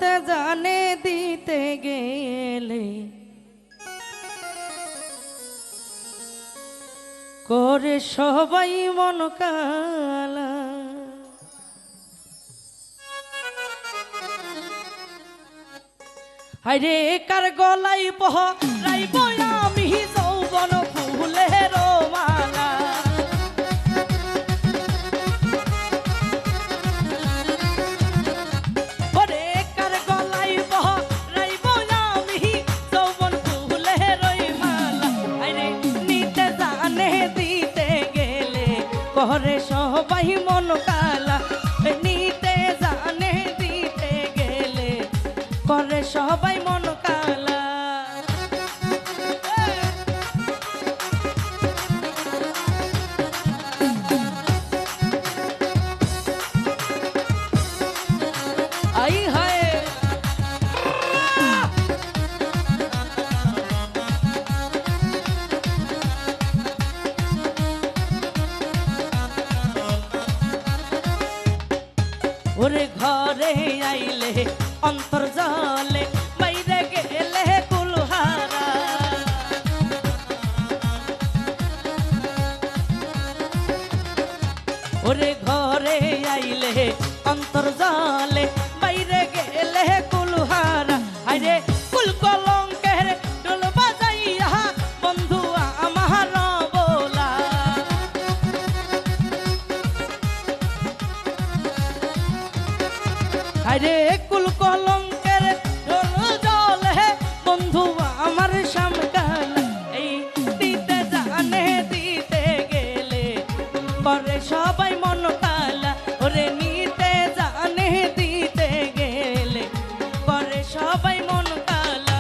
নিতে জানে দিতে গেলে করে সবাই মন কালা। হায়রে কার গলাই পহরাইব আমি যৌবন ফুলের মালা। ওরে কার গলাই পহরাইব আমি যৌবন ফুলের মালা। হায়রে নিতে জানে দিতে গেলে করে সবাই মন কালা। নিতে জানে দিতে গেলে করে সবাই মন কালা। আই হায় ওরে ঘরে আইলে অন্তর জলে বাইরে গেলে কুলহারা। ওরে ঘরে আইলে অন্তর জলে বাইরে গেলে কুলহারা। আরে কুল কলঙ্কের ঢোল বাজাইয়া বন্ধু আমার বলা। আরে কুল কলঙ্কের ঢোল জলে বন্ধু আমার সামকাল। এই দিতে জানে দিতে গেলে করে সবাই মন কালা। ওরে নিতে জানে দিতে গেলে করে সবাই মন কালা।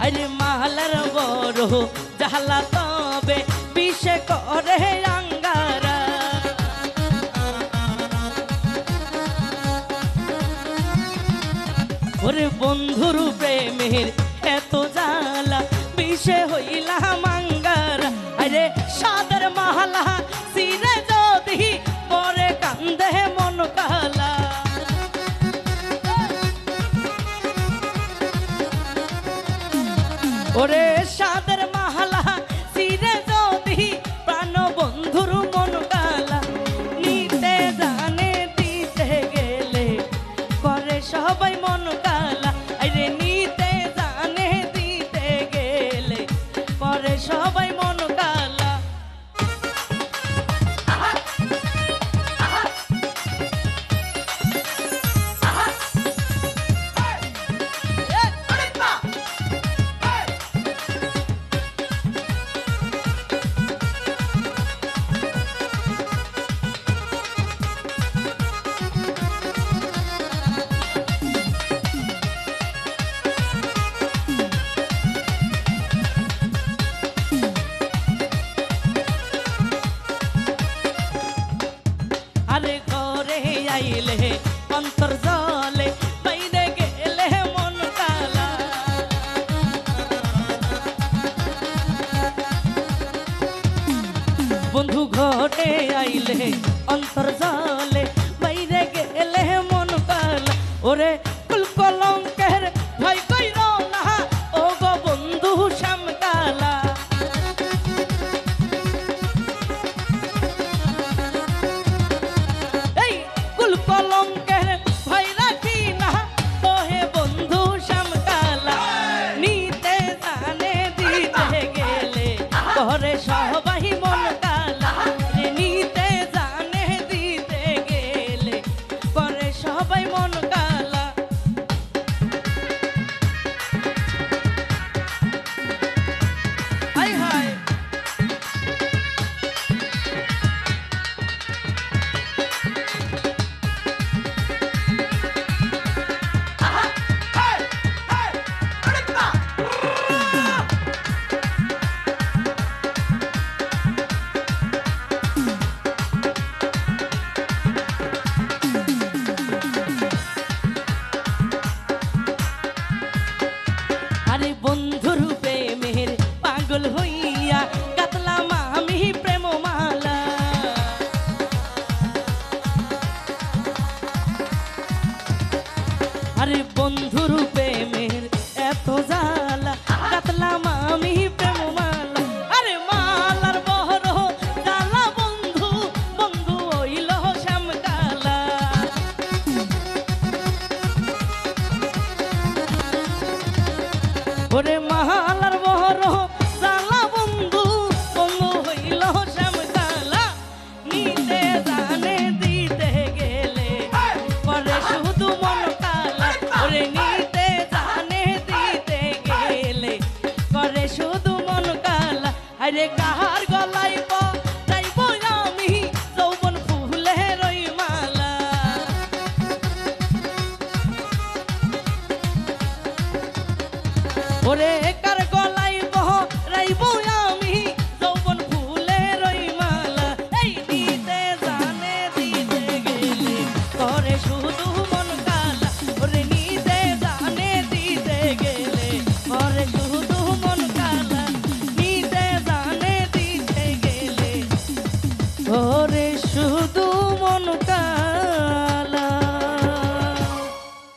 আরে মালার বড় জালা তবে বিষে করে আঙ্গারা। ওরে বন্ধুর প্রেমের এত জালা বিষে হইলাম আঙ্গারা। আরে সাদের মালা সিরে যদি পরে কান্দে মন কালা। ওরে সাদের মালা সিরে যদি প্রাণ বন্ধুর মন কালা। নিতে জানে দিতে গেলে করে সবাই মন কালা। আরে নিতে জানে দিতে গেলে করে সবাই মন কালা। আরে ঘরে আইলে অন্তর জলে বাইরে গেলে মন কালা। বন্ধু ঘরে আইলে অন্তর জলে বাইরে গেলে মন কালা। ওরে কুল কলঙ্কের ভয় কইর না ও গো বন্ধু শ্যামকালা। এই কুল কলঙ্কের ভয় রাখি না ওহে বন্ধু শ্যামকালা। নিতে জানে দিতে গেলে করে সবাই মন কালা। নিতে জানে দিতে গেলে করে সবাই মন কালা। হায় হায় যাহার গলায়